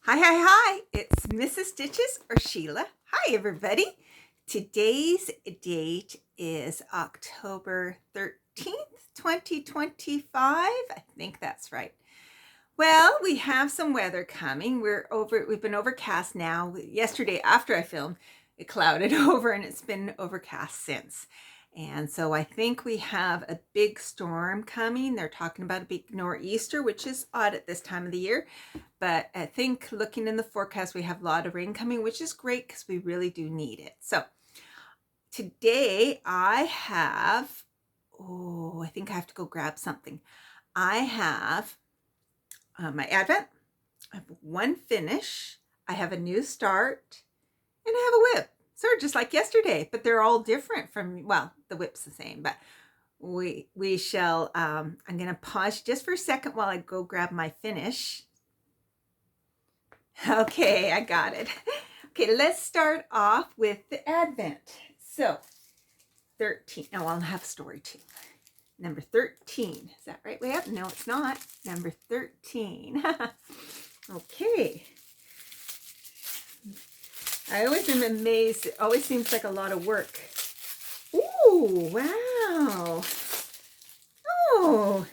Hi. It's Mrs. Stitches or Sheila. Hi, everybody. Today's date is October 13th, 2025. I think that's right. Well, we have some weather coming. We've been overcast now. Yesterday, after I filmed, it clouded over and it's been overcast since. And so I think we have a big storm coming. They're talking about a big nor'easter, which is odd at this time of the year. But I think looking in the forecast, we have a lot of rain coming, which is great because we really do need it. So today I think I have to go grab something. I have my Advent, I have one finish, I have a new start, and I have a whip. So just like yesterday, but they're all different from, well, the whip's the same, but we shall, I'm going to pause just for a second while I go grab my finish. Okay, I got it. Okay, let's start off with the Advent. So 13, oh, I'll have a story too. Number 13, is that right way up? No, it's not. Number 13. Okay. I always am amazed. It always seems like a lot of work. Ooh, wow. Oh,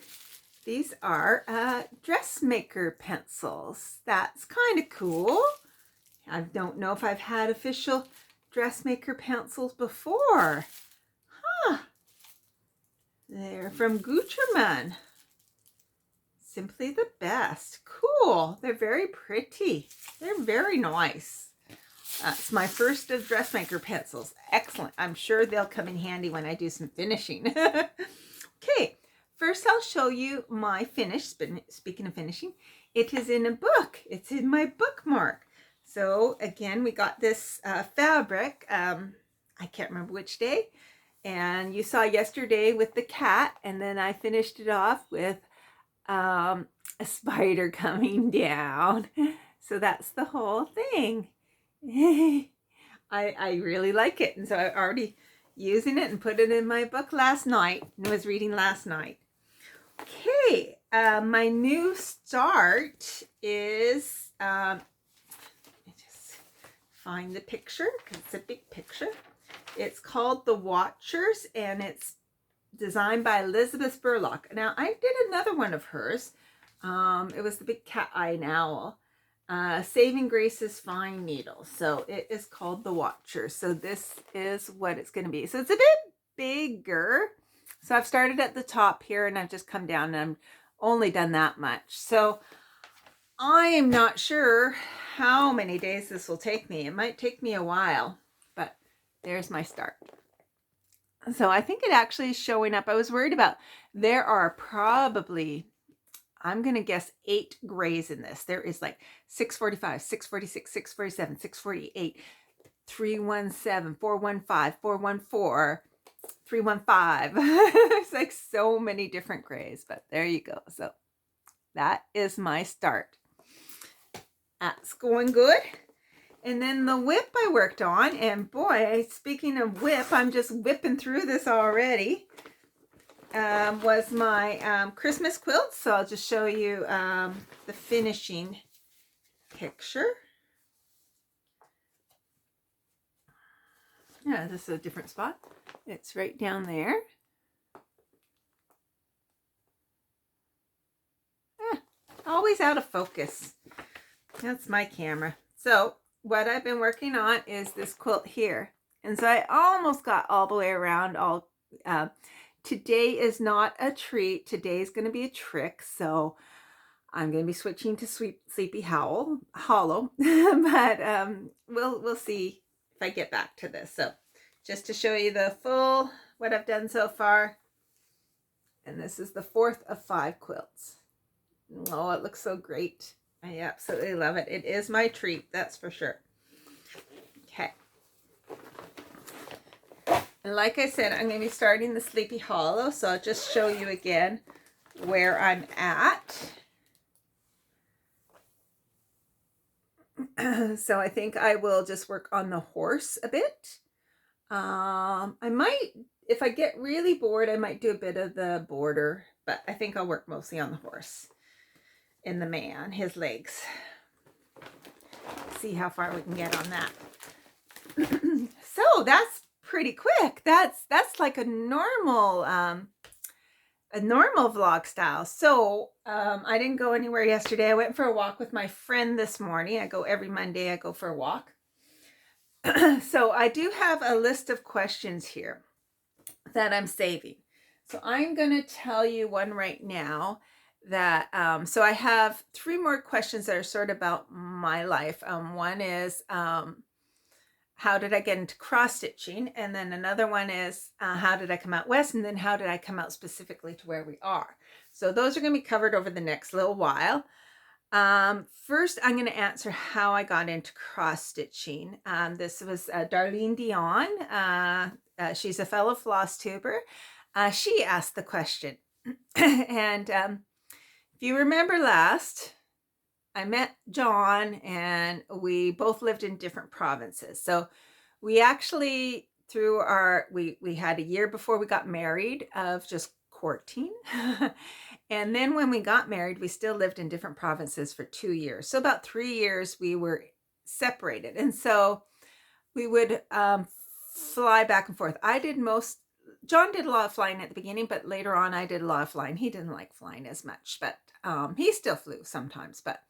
these are dressmaker pencils. That's kind of cool. I don't know if I've had official dressmaker pencils before. Huh. They're from Gutermann. Simply the best. Cool. They're very pretty. They're very nice. It's my first of dressmaker pencils. Excellent. I'm sure they'll come in handy when I do some finishing. Okay. First, I'll show you my finish. Speaking of finishing, it is in a book. It's in my bookmark. So again, we got this fabric. I can't remember which day. And you saw yesterday with the cat. And then I finished it off with a spider coming down. So that's the whole thing. I really like it. And so I already using it and put it in my book last night and was reading last night. Okay, my new start is, let me just find the picture because it's a big picture. It's called The Watchers and it's designed by Elizabeth Burlock. Now, I did another one of hers. It was the big cat eye and owl. Saving Grace's Fine Needle. So it is called The Watchers. So this is what it's going to be. So it's a bit bigger. So I've started at the top here and I've just come down and I've only done that much. So I am not sure how many days this will take me. It might take me a while, but there's my start. So I think it actually is showing up. I was worried about, there are probably, I'm going to guess 8 grays in this. There is like 645, 646, 647, 648, 317, 415, 414, 315. It's like so many different grays, but there you go. So that is my start. That's going good. And then the whip I worked on, and boy, speaking of whip, I'm just whipping through this already. Was my Christmas quilt. So I'll just show you the finishing picture. Yeah, this is a different spot. It's right down there. Always out of focus. That's my camera. So what I've been working on is this quilt here. And so I almost got all the way around. Today is not a treat. Today is going to be a trick. So I'm going to be switching to Sleepy Hollow. But we'll see if I get back to this. So just to show you the full, what I've done so far. And this is the 4th of 5 quilts. Oh, it looks so great. I absolutely love it. It is my treat, that's for sure. Okay. And like I said, I'm going to be starting the Sleepy Hollow, so I'll just show you again where I'm at. So I think I will just work on the horse a bit. I might, if I get really bored, I might do a bit of the border, but I think I'll work mostly on the horse and the man, his legs. see how far we can get on that. So that's pretty quick. That's like a normal vlog style. So I didn't go anywhere yesterday. I went for a walk with my friend this morning. I go every Monday, I go for a walk. So I do have a list of questions here that I'm saving. So I'm going to tell you one right now that, so I have 3 more questions that are sort of about my life. One is, how did I get into cross stitching? And then another one is, how did I come out west? And then how did I come out specifically to where we are? So those are going to be covered over the next little while. First, I'm going to answer how I got into cross stitching. This was Darlene Dion. She's a fellow floss tuber. She asked the question. And if you remember last, I met John and we both lived in different provinces. So we actually, through our, we had a year before we got married of just courting. And then when we got married, we still lived in different provinces for 2 years. So about 3 years we were separated. And so we would fly back and forth. John did a lot of flying at the beginning, but later on I did a lot of flying. He didn't like flying as much, but he still flew sometimes. But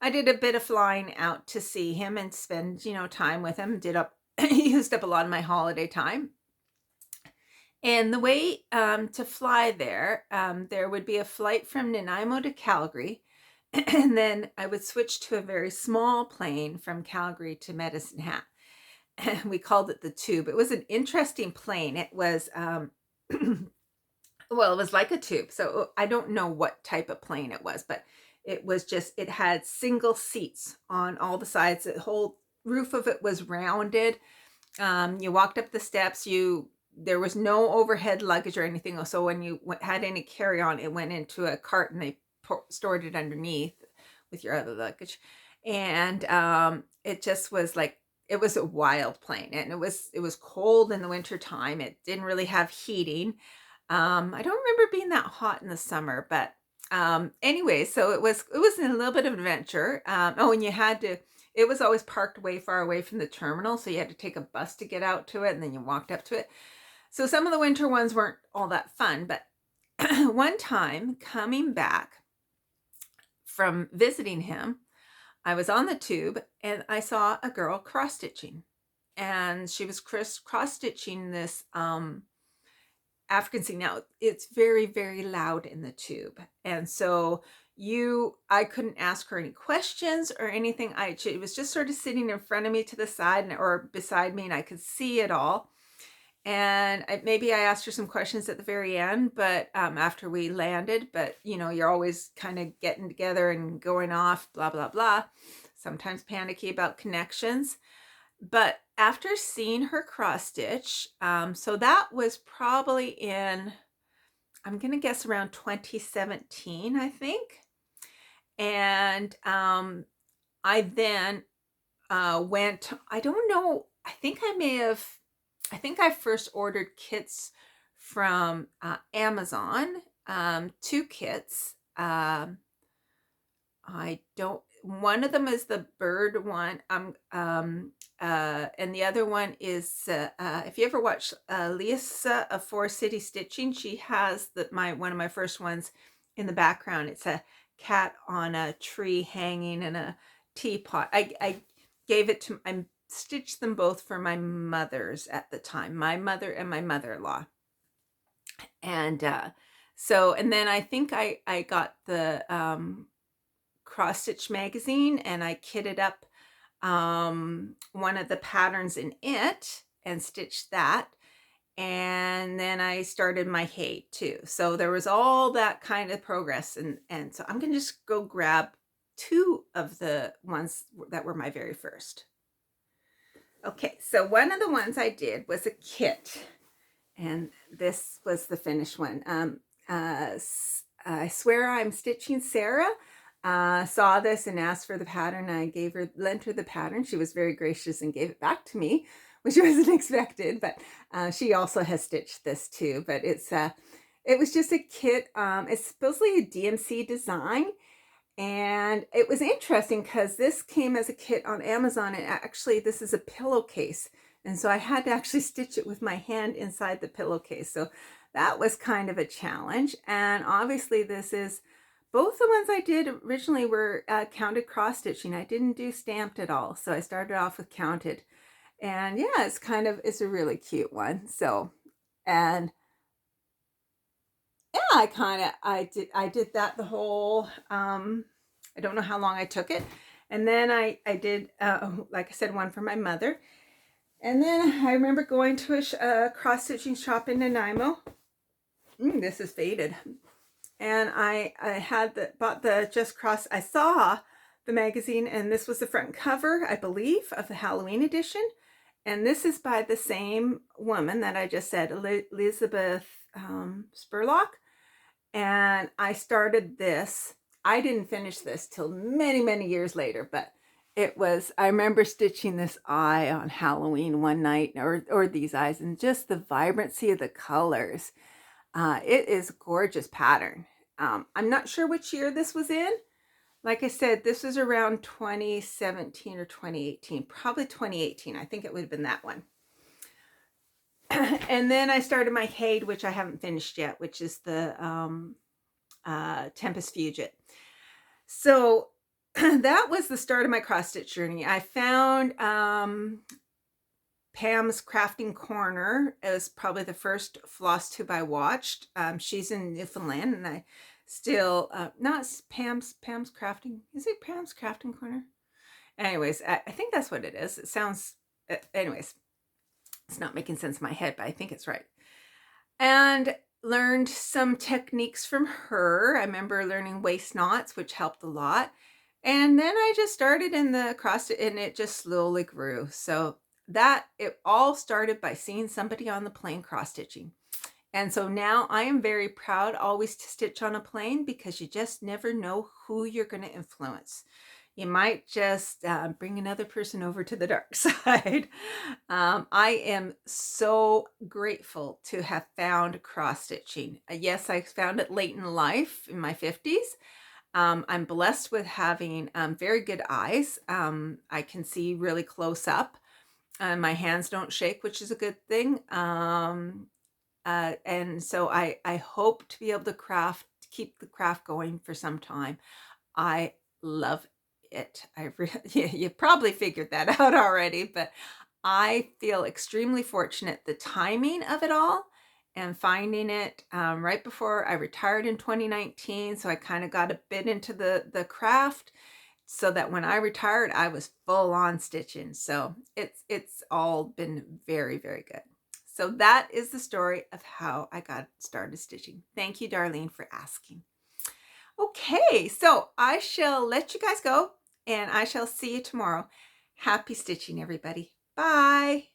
I did a bit of flying out to see him and spend, time with him. Used up a lot of my holiday time. And the way to fly there, there would be a flight from Nanaimo to Calgary. And then I would switch to a very small plane from Calgary to Medicine Hat. And we called it the Tube. It was an interesting plane. It was, well, it was like a tube. So I don't know what type of plane it was, but it was just, it had single seats on all the sides. The whole roof of it was rounded. You walked up the steps, there was no overhead luggage or anything. So when you had any carry-on, it went into a cart and they stored it underneath with your other luggage. And it just was like, it was a wild plane. And it was cold in the winter time. It didn't really have heating. I don't remember being that hot in the summer, but anyway, so it was a little bit of an adventure. And it was always parked way far away from the terminal. So you had to take a bus to get out to it. And then you walked up to it. So some of the winter ones weren't all that fun, but one time coming back from visiting him, I was on the Tube and I saw a girl cross stitching, and she was cross stitching this African seam. Now it's very, very loud in the Tube. And so I couldn't ask her any questions or anything. It was just sort of sitting in front of me to the side or beside me, and I could see it all. And maybe I asked her some questions at the very end, but after we landed, but you're always kind of getting together and going off, blah, blah, blah. Sometimes panicky about connections. But after seeing her cross stitch, so that was probably in, I'm going to guess around 2017, I think. And I then went, I don't know, I think I first ordered kits from Amazon, 2 kits. One of them is the bird one, and the other one is, if you ever watch Lisa of 4 City Stitching, she has one of my first ones in the background. It's a cat on a tree hanging in a teapot. I gave it to, I stitched them both for my mothers at the time, my mother and my mother-in-law. And and then I think I got the cross stitch magazine, and I kitted up one of the patterns in it and stitched that. And then I started my hay too. So there was all that kind of progress. And so I'm going to just go grab 2 of the ones that were my very first. Okay, so one of the ones I did was a kit, and this was the finished one. I swear I'm stitching Sarah. Saw this and asked for the pattern. I lent her the pattern. She was very gracious and gave it back to me, which wasn't expected, but she also has stitched this too. But it was just a kit. It's supposedly a DMC design, And it was interesting because this came as a kit on Amazon, and actually this is a pillowcase. And so I had to actually stitch it with my hand inside the pillowcase. So that was kind of a challenge. And obviously this is, both the ones I did originally were counted cross stitching. I didn't do stamped at all. So I started off with counted. And yeah, it's a really cute one. So, and yeah, I did that the whole, I don't know how long I took it. And then I did, like I said, one for my mother. And then I remember going to a cross-stitching shop in Nanaimo. This is faded. And I bought the Just Cross. I saw the magazine, and this was the front cover, I believe, of the Halloween edition. And this is by the same woman that I just said, Elizabeth Spurlock. And I started this. I didn't finish this till many, many years later, but I remember stitching this eye on Halloween one night, or these eyes, and just the vibrancy of the colors. It is a gorgeous pattern. I'm not sure which year this was in. Like I said, this was around 2017 or 2018, probably 2018. I think it would have been that one. And then I started my Haid, which I haven't finished yet, which is the Tempest Fugit. So that was the start of my cross stitch journey. I found Pam's Crafting Corner. It was probably the first floss tube I watched. She's in Newfoundland, and I still not Pam's Crafting. Is it Pam's Crafting Corner? Anyways, I think that's what it is. It sounds. Anyways, it's not making sense in my head, but I think it's right. And learned some techniques from her. I remember learning waist knots, which helped a lot. And then I just started in the cross, and it just slowly grew. So it all started by seeing somebody on the plane cross stitching. And so now I am very proud always to stitch on a plane, because you just never know who you're going to influence. You might just bring another person over to the dark side. I am so grateful to have found cross stitching. Yes, I found it late in life, in my 50s. I'm blessed with having very good eyes. I can see really close up. My hands don't shake, which is a good thing. And so I hope to be able to keep the craft going for some time. I love it. You probably figured that out already, but I feel extremely fortunate. The timing of it all, and finding it right before I retired in 2019. So I kind of got a bit into the craft, so that when I retired, I was full on stitching. So it's all been very, very good. So that is the story of how I got started stitching. Thank you, Darlene, for asking. Okay, so I shall let you guys go, and I shall see you tomorrow. Happy stitching, everybody. Bye.